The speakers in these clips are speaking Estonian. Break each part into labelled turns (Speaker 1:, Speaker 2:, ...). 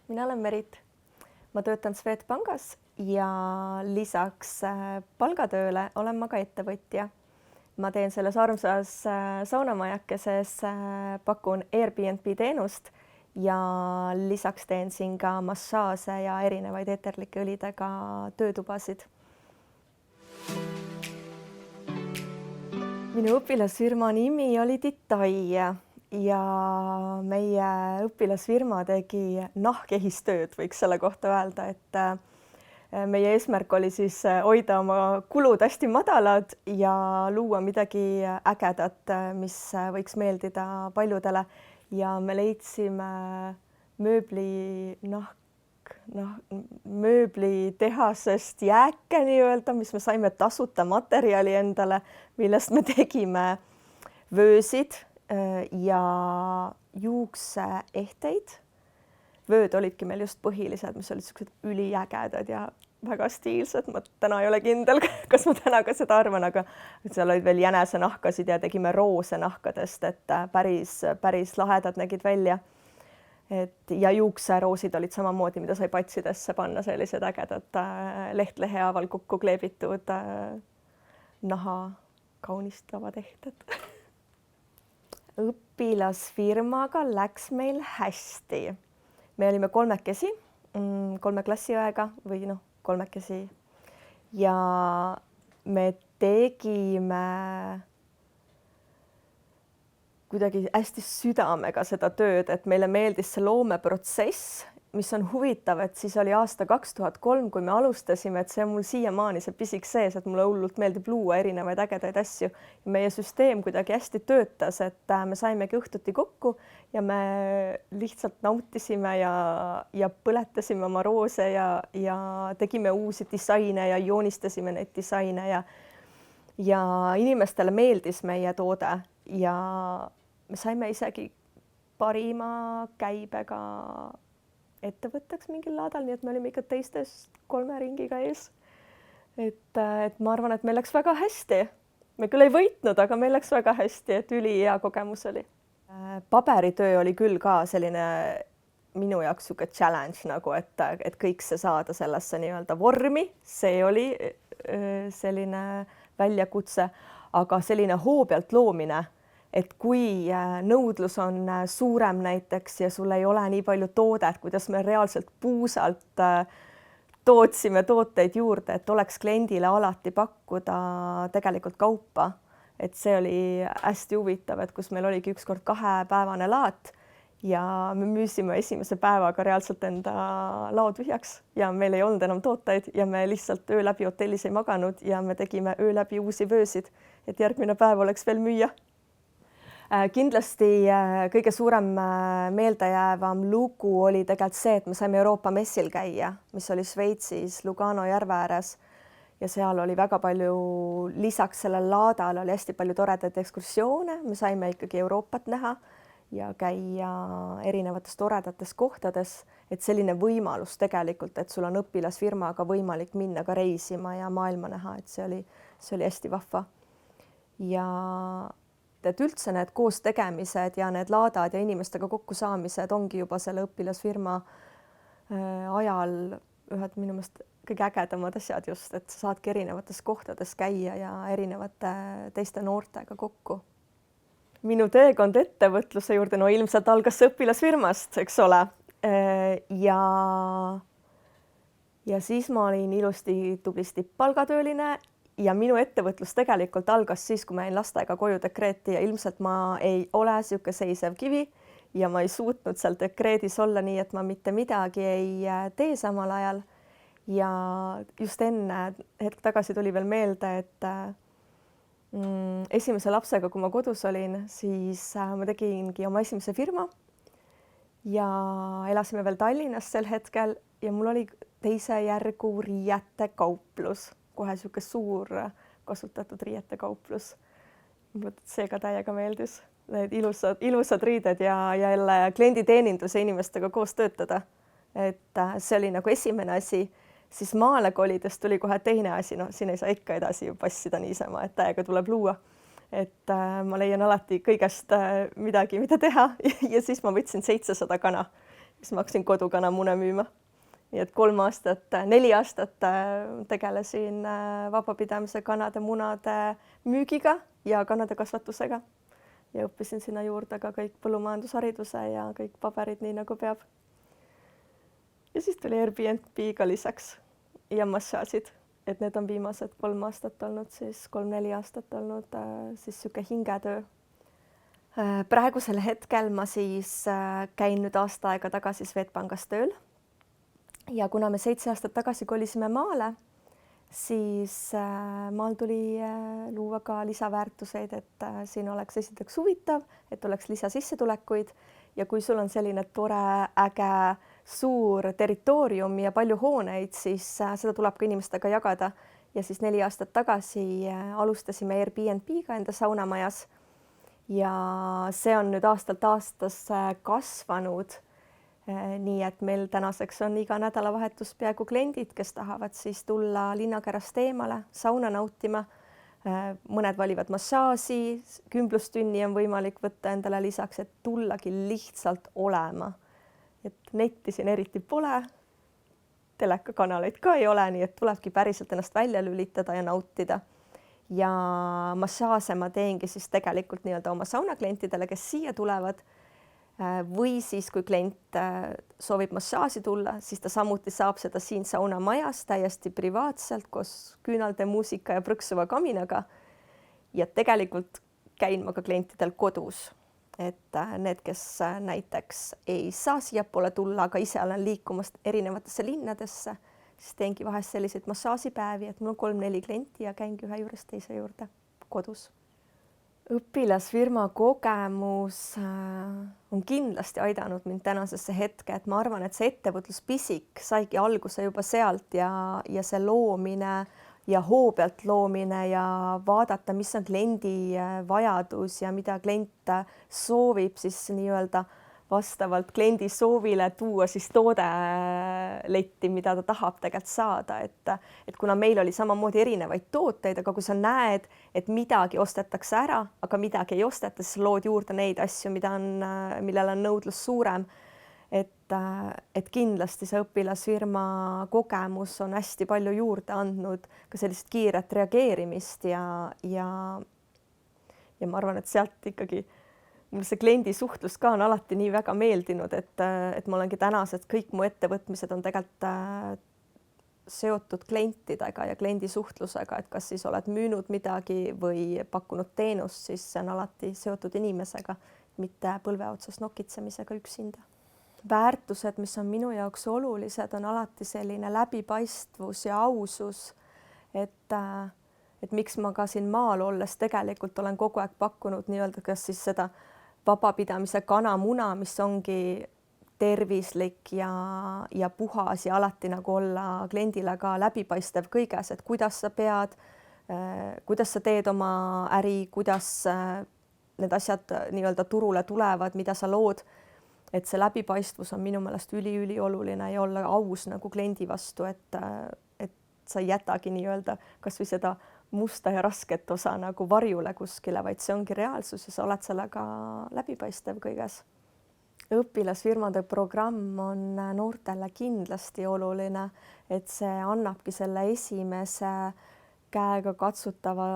Speaker 1: mina olen Merit. Ma töötan Swedbankis ja lisaks palgatööle olen ma ka ettevõtja. Ma teen selles armsas saunamajakeses, pakun Airbnb teenust ja lisaks teen siin ka massaaže ja erinevaid eterlike õlidega töötubasid. Minu õpilasfirma nimi oli Ditai ja meie õpilasfirma tegi nahkehistööd, võiks selle kohta öelda, et meie eesmärk oli siis hoida oma kulud hästi madalad ja luua midagi ägedat, mis võiks meeldida paljudele. Ja me leidsime mööblitehasest jääke nii-öelda, mis me saime tasuta materjali endale, millest me tegime vöösid ja juukseehteid. Vööd olidki meil just põhilised, mis olid sellised üliägedad ja väga stiilsed. Ma täna ei ole kindel, kas ma täna ka seda arvan, aga seal olid veel jänesenahkasid ja tegime roose nahkadest, et päris lahedad nägid välja. Ja juukseroosid olid samamoodi, mida sai patsidesse panna, sellised ägedad lehtlehe haaval kokku kleebitud naha kaunistavad ehted. Õpilasfirmaga läks meil hästi. Me olime kolmekesi, 3 klassiõega või kolmekesi ja me tegime kuidagi hästi südamega seda tööd, et meile meeldis see loomeprotsess, mis on huvitav, et siis oli aasta 2003, kui me alustasime, et see on mul siiamaani see pisik sees, et mulle hullult meeldib luua erinevaid ägedaid asju. Meie süsteem kuidagi hästi töötas, et me saimegi õhtuti kokku ja me lihtsalt nautisime ja põletasime oma roose ja tegime uusi disaine ja joonistasime neid disaine ja inimestele meeldis meie toode ja me saime isegi parima käibega ettevõtteks mingil laadal, nii et me olime ikka teistest 3 ringiga ees. Et ma arvan, et meil läks väga hästi. Me küll ei võitnud, aga meil läks väga hästi, et ülihea kogemus oli. Paberitöö oli küll ka selline minu jaoks sihuke challenge nagu, et kõik see saada sellesse nii-öelda vormi. See oli selline väljakutse, aga selline hoo pealt loomine, et kui nõudlus on suurem näiteks ja sul ei ole nii palju toodet, kuidas me reaalselt puusalt tootsime tooteid juurde, et oleks kliendile alati pakkuda tegelikult kaupa. Et see oli hästi huvitav, et kus meil oligi ükskord 2-päevane laat ja me müüsime esimese päevaga reaalselt enda lao tühjaks ja meil ei olnud enam tooteid ja me lihtsalt öö läbi hotellis ei maganud ja me tegime öö läbi uusi vöösid, et järgmine päev oleks veel müüa. Kindlasti kõige suurem meeldejäävam lugu oli tegelikult see, et me saime Euroopa messil käia, mis oli Šveitsis Lugano järve ääres ja seal oli väga palju, lisaks sellele laadale oli hästi palju toredaid ekskursioone, me saime ikkagi Euroopat näha ja käia erinevates toredates kohtades, et selline võimalus tegelikult, et sul on õpilasfirmaga võimalik minna ka reisima ja maailma näha, et see oli hästi vahva. Ja et üldse need koos tegemised ja need laadad ja inimestega kokkusaamised ongi juba selle õpilasfirma ajal ühed minu meelest kõige ägedamad asjad just, et sa saadki erinevates kohtades käia ja erinevate teiste noortega kokku. Minu teekond ettevõtluse juurde, ilmselt algas õpilasfirmast, eks ole. Ja siis ma olin ilusti tublisti palgatööline ja minu ettevõtlus tegelikult algas siis, kui ma jäin lastega koju dekreeti ja ilmselt ma ei ole sihuke seisev kivi ja ma ei suutnud seal dekreedis olla nii, et ma mitte midagi ei tee samal ajal. Ja just enne hetk tagasi tuli veel meelde, et esimese lapsega, kui ma kodus olin, siis ma tegingi oma esimese firma ja elasime veel Tallinnas sel hetkel ja mul oli teise järgu riiete kauplus. Kohe sihuke suur kasutatud riiete kauplus. See ka täiega meeldis. Need ilusad riided ja jälle klienditeeninduse inimestega koos töötada. Et see oli nagu esimene asi. Siis maale kolides tuli kohe teine asi. Siin ei saa ikka edasi ju passida niisama, et täiega tuleb luua. Et ma leian alati kõigest midagi, mida teha ja siis ma võtsin 700 kana siis ma hakkasin kodukanamune müüma. Nii et 4 aastat tegelesin vabapidamise kanade munade müügiga ja kanade kasvatusega ja õppisin sinna juurde ka kõik põllumajandushariduse ja kõik paberid nii nagu peab. Ja siis tuli Airbnb-ga lisaks ja massaažid, et need on viimased 3 aastat olnud, siis 3-4 aastat olnud siis sihuke hingetöö. Praegusel hetkel ma siis käin nüüd aasta aega tagasi Swedbankis tööl. Ja kuna me 7 aastat tagasi kolisime maale, siis maal tuli luua ka lisaväärtuseid, et siin oleks esiteks huvitav, et oleks lisasissetulekuid ja kui sul on selline tore, äge, suur territoorium ja palju hooneid, siis seda tuleb ka inimestega jagada. Ja siis 4 aastat tagasi alustasime Airbnb-ga enda saunamajas ja see on nüüd aastalt aastasse kasvanud. Nii et meil tänaseks on iga nädalavahetus peaaegu kliendid, kes tahavad siis tulla linnakärast eemale, sauna nautima. Mõned valivad massaaži, kümblustünni on võimalik võtta endale lisaks, et tullagi lihtsalt olema. Et netti siin eriti pole, telekakanaleid ka ei ole, nii et tulebki päriselt ennast välja lülitada ja nautida. Ja massaaže ma teengi siis tegelikult nii-öelda oma saunaklientidele, kes siia tulevad. Või siis, kui klient soovib massaaži tulla, siis ta samuti saab seda siin saunamajas täiesti privaatselt koos küünalde muusika ja prõksuva kaminaga. Ja tegelikult käin ma ka klientidel kodus, et need, kes näiteks ei saa siiapoole tulla, aga ise olen liikumast erinevatesse linnadesse, siis teengi vahest selliseid massaažipäevi, et mul on 3-4 klienti ja käingi ühe juurest teise juurde kodus. Õpilasfirma kogemus on kindlasti aidanud mind tänasesse hetke, et ma arvan, et see ettevõtluspisik saigi alguse juba sealt ja see loomine ja hoo pealt loomine ja vaadata, mis on kliendi vajadus ja mida klient soovib siis nii-öelda vastavalt kliendi soovile tuua siis toode letti, mida ta tahab tegelikult saada, et kuna meil oli samamoodi erinevaid tooteid, aga kui sa näed, et midagi ostetakse ära, aga midagi ei osteta, siis lood juurde neid asju, millel on nõudlus suurem, et kindlasti see õpilasfirma kogemus on hästi palju juurde andnud ka sellist kiiret reageerimist ja ma arvan, et sealt ikkagi mul see kliendi suhtlus ka on alati nii väga meeldinud, et ma olengi tänased kõik mu ettevõtmised on tegelikult seotud klientidega ja kliendi suhtlusega, et kas siis oled müünud midagi või pakkunud teenust, siis see on alati seotud inimesega, mitte põlve otsas nokitsemisega üksinda. Väärtused, mis on minu jaoks olulised, on alati selline läbipaistvus ja ausus, et miks ma ka siin maal olles tegelikult olen kogu aeg pakkunud nii-öelda kas siis seda vabapidamise kanamuna, mis ongi tervislik ja puhas ja alati nagu olla kliendile ka läbipaistev kõiges, et kuidas sa pead, kuidas sa teed oma äri, kuidas need asjad nii-öelda turule tulevad, mida sa lood, et see läbipaistvus on minu meelest üli oluline ja olla aus nagu kliendi vastu, et sa ei jätagi nii-öelda kas või seda musta ja rasket osa nagu varjule kuskile, vaid see ongi reaalsus ja sa oled sellega läbipaistev kõiges. Õpilasfirmade programm on noortele kindlasti oluline, et see annabki selle esimese käega katsutava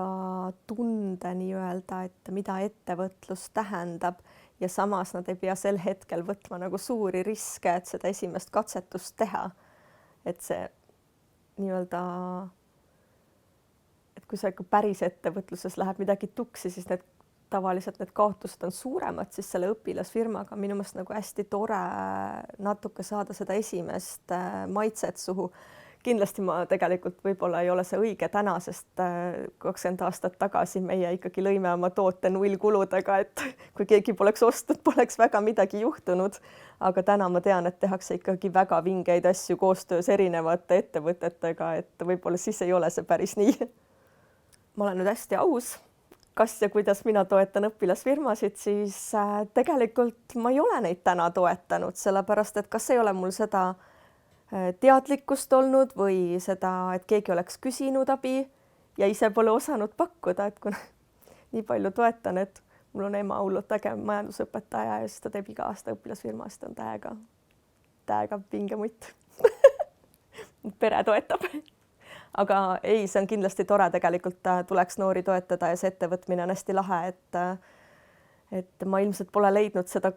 Speaker 1: tunde nii-öelda, et mida ettevõtlus tähendab ja samas nad ei pea sel hetkel võtma nagu suuri riske, et seda esimest katsetust teha. Et see nii-öelda kui see päris ettevõtluses läheb midagi tuksi, siis tavaliselt need kaotused on suuremad, siis selle õpilasfirmaga on minu meelest nagu hästi tore natuke saada seda esimest maitset suhu. Kindlasti ma tegelikult võib-olla ei ole see õige täna, sest 20 aastat tagasi meie ikkagi lõime oma toote nullkuludega, et kui keegi poleks ostnud, poleks väga midagi juhtunud. Aga täna ma tean, et tehakse ikkagi väga vingeid asju koostöös erinevate ettevõtetega, et võib-olla siis ei ole see päris nii. Ma olen nüüd hästi aus, kas ja kuidas mina toetan õpilasfirmasid, siis tegelikult ma ei ole neid täna toetanud, sellepärast et kas ei ole mul seda teadlikkust olnud või seda, et keegi oleks küsinud abi ja ise pole osanud pakkuda, et kuna nii palju toetan, et mul on ema hullult äge majandusõpetaja ja siis ta teeb iga aasta õpilasfirma, siis ta on täiega täiega pingemutt pere toetab. Aga ei, see on kindlasti tore, tegelikult tuleks noori toetada ja see ettevõtmine on hästi lahe, et ma ilmselt pole leidnud seda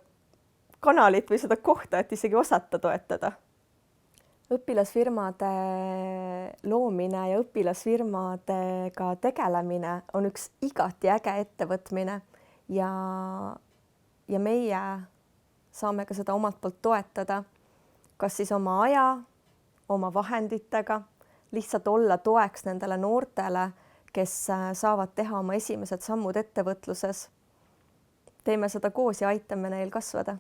Speaker 1: kanalit või seda kohta, et isegi osata toetada. Õpilasfirmade loomine ja õpilasfirmadega tegelemine on üks igati äge ettevõtmine ja meie saame ka seda omalt poolt toetada, kas siis oma aja, oma vahenditega, lihtsalt olla toeks nendele noortele, kes saavad teha oma esimesed sammud ettevõtluses. Teeme seda koos ja aitame neil kasvada.